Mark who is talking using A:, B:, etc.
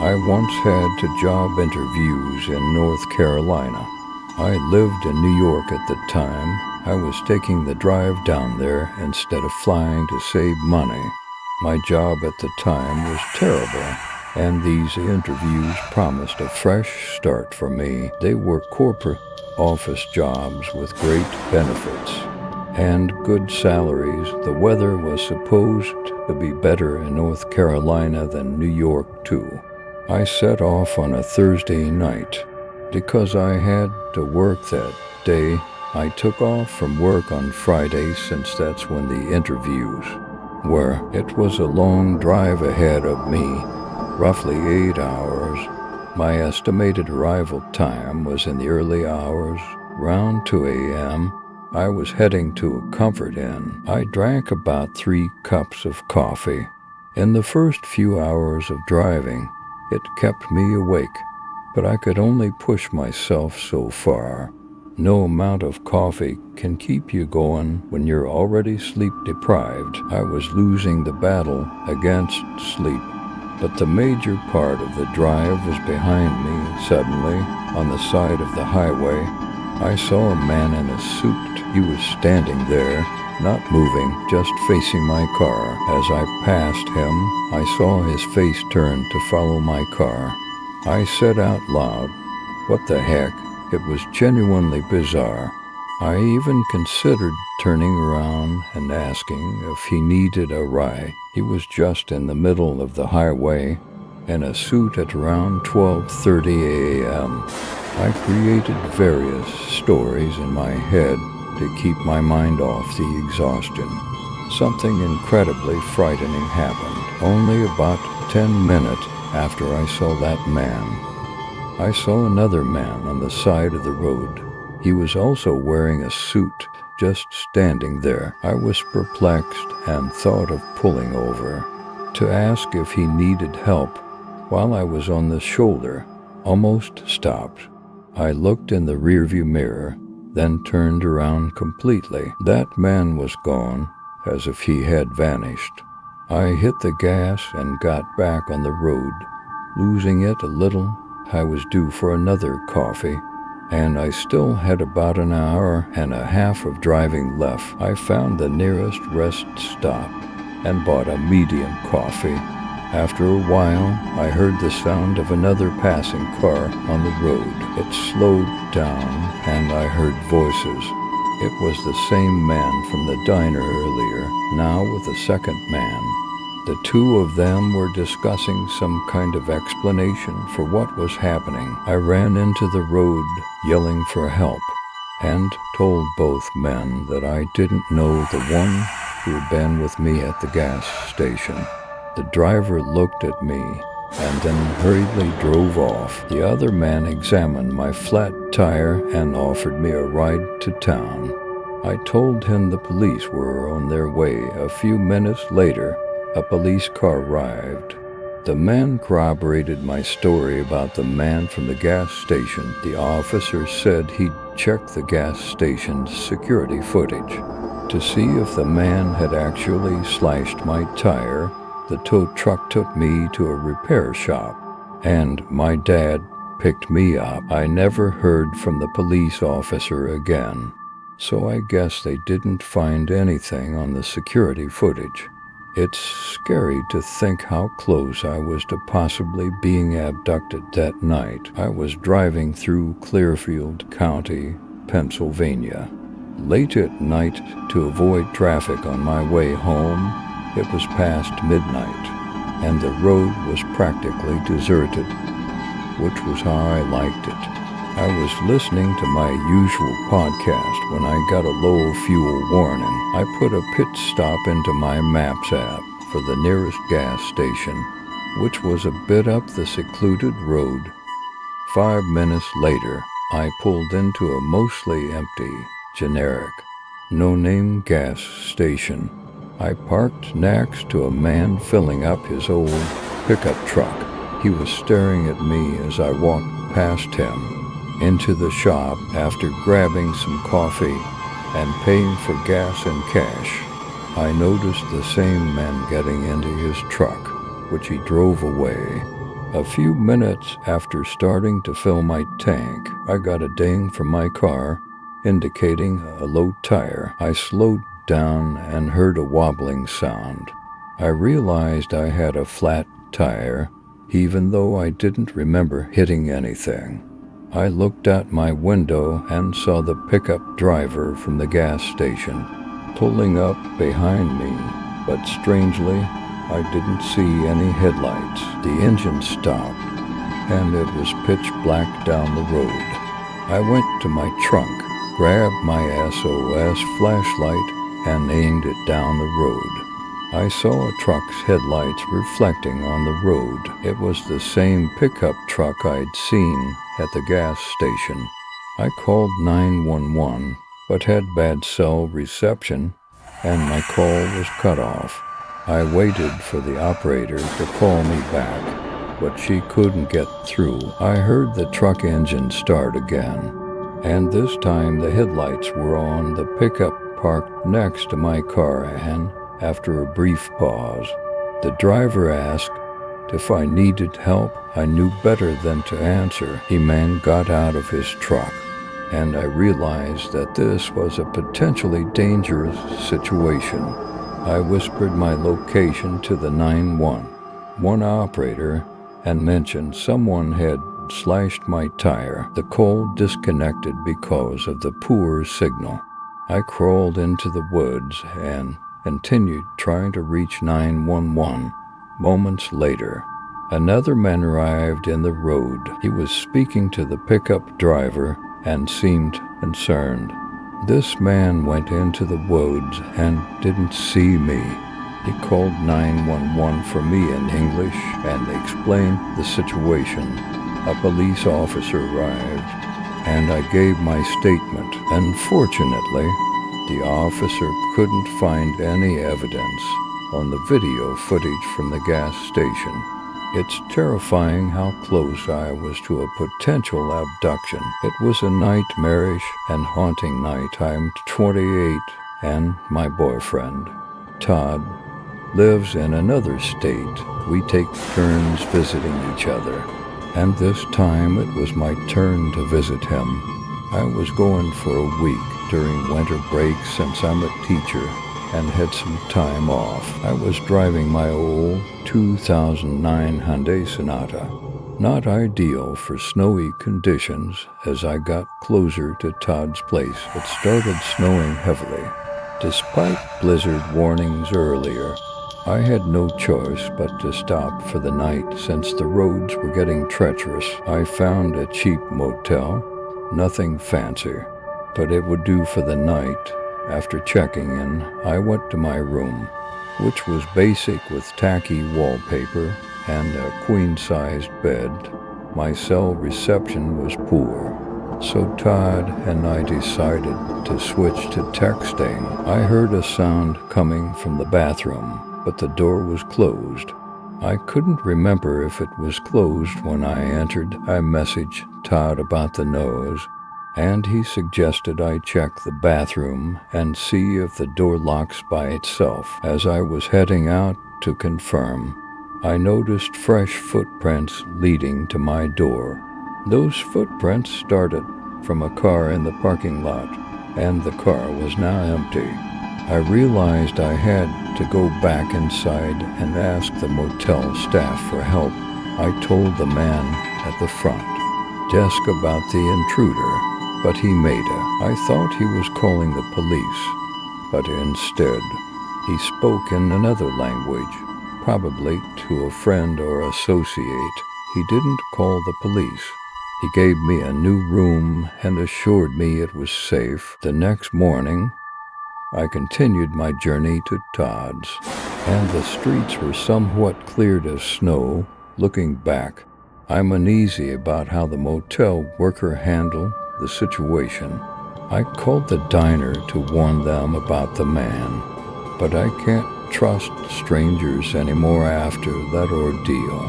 A: I once had 2 job interviews in North Carolina. I lived in New York at the time. I was taking the drive down there instead of flying to save money. My job at the time was terrible, and these interviews promised a fresh start for me. They were corporate office jobs with great benefits and good salaries. The weather was supposed to be better in North Carolina than New York, too. I set off on a Thursday night. Because I had to work that day, I took off from work on Friday since that's when the interviews were. It was a long drive ahead of me, roughly 8 hours. My estimated arrival time was in the early hours, around 2 a.m. I was heading to a Comfort Inn. I drank about 3 cups of coffee. In the first few hours of driving, it kept me awake, but I could only push myself so far. No amount of coffee can keep you going when you're already sleep-deprived. I was losing the battle against sleep, but the major part of the drive was behind me. Suddenly, on the side of the highway, I saw a man in a suit. He was standing there, not moving, just facing my car. As I passed him, I saw his face turn to follow my car. I said out loud, "What the heck?" It was genuinely bizarre. I even considered turning around and asking if he needed a ride. He was just in the middle of the highway, in a suit at around 12:30 a.m. I created various stories in my head to keep my mind off the exhaustion. Something incredibly frightening happened. Only about 10 minutes after I saw that man, I saw another man on the side of the road. He was also wearing a suit, just standing there. I was perplexed and thought of pulling over to ask if he needed help. While I was on the shoulder, almost stopped. I looked in the rearview mirror, then turned around completely. That man was gone, as if he had vanished. I hit the gas and got back on the road, losing it a little. I was due for another coffee, and I still had about an hour and a half of driving left. I found the nearest rest stop and bought a medium coffee. After a while, I heard the sound of another passing car on the road. It slowed down, and I heard voices. It was the same man from the diner earlier, now with a second man. The two of them were discussing some kind of explanation for what was happening. I ran into the road, yelling for help, and told both men that I didn't know the one who had been with me at the gas station. The driver looked at me and then hurriedly drove off. The other man examined my flat tire and offered me a ride to town. I told him the police were on their way. A few minutes later, a police car arrived. The man corroborated my story about the man from the gas station. The officer said he'd checked the gas station's security footage to see if the man had actually slashed my tire. The tow truck took me to a repair shop, and my dad picked me up. I never heard from the police officer again, so I guess they didn't find anything on the security footage. It's scary to think how close I was to possibly being abducted that night. I was driving through Clearfield County, Pennsylvania, late at night to avoid traffic on my way home. It was past midnight, and the road was practically deserted, which was how I liked it. I was listening to my usual podcast when I got a low fuel warning. I put a pit stop into my Maps app for the nearest gas station, which was a bit up the secluded road. 5 minutes later, I pulled into a mostly empty, generic, no-name gas station. I parked next to a man filling up his old pickup truck. He was staring at me as I walked past him into the shop after grabbing some coffee and paying for gas and cash. I noticed the same man getting into his truck, which he drove away. A few minutes after starting to fill my tank, I got a ding from my car, indicating a low tire. I slowed down and heard a wobbling sound. I realized I had a flat tire, even though I didn't remember hitting anything. I looked out my window and saw the pickup driver from the gas station pulling up behind me, but strangely, I didn't see any headlights. The engine stopped, and it was pitch black down the road. I went to my trunk, grabbed my SOS flashlight, and aimed it down the road. I saw a truck's headlights reflecting on the road. It was the same pickup truck I'd seen at the gas station. I called 911, but had bad cell reception, and my call was cut off. I waited for the operator to call me back, but she couldn't get through. I heard the truck engine start again, and this time the headlights were on the pickup parked next to my car, and after a brief pause, the driver asked if I needed help. I knew better than to answer. The man got out of his truck, and I realized that this was a potentially dangerous situation. I whispered my location to the 911 operator and mentioned someone had slashed my tire. The call disconnected because of the poor signal. I crawled into the woods and continued trying to reach 911. Moments later, another man arrived in the road. He was speaking to the pickup driver and seemed concerned. This man went into the woods and didn't see me. He called 911 for me in English and explained the situation. A police officer arrived, and I gave my statement. Unfortunately, the officer couldn't find any evidence on the video footage from the gas station. It's terrifying how close I was to a potential abduction. It was a nightmarish and haunting night. I'm 28, and my boyfriend, Todd, lives in another state. We take turns visiting each other, and this time it was my turn to visit him. I was going for a week during winter break since I'm a teacher and had some time off. I was driving my old 2009 Hyundai Sonata. Not ideal for snowy conditions. As I got closer to Todd's place, it started snowing heavily. Despite blizzard warnings earlier, I had no choice but to stop for the night since the roads were getting treacherous. I found a cheap motel, nothing fancy, but it would do for the night. After checking in, I went to my room, which was basic with tacky wallpaper and a queen-sized bed. My cell reception was poor, so Todd and I decided to switch to texting. I heard a sound coming from the bathroom, but the door was closed. I couldn't remember if it was closed when I entered. I messaged Todd about the noise, and he suggested I check the bathroom and see if the door locks by itself. As I was heading out to confirm, I noticed fresh footprints leading to my door. Those footprints started from a car in the parking lot, and the car was now empty. I realized I had to go back inside and ask the motel staff for help. I told the man at the front desk about the intruder, but he made I thought he was calling the police, but instead, he spoke in another language, probably to a friend or associate. He didn't call the police. He gave me a new room and assured me it was safe. The next morning, I continued my journey to Todd's, and the streets were somewhat cleared of snow. Looking back, I'm uneasy about how the motel worker handled the situation. I called the diner to warn them about the man, but I can't trust strangers anymore after that ordeal.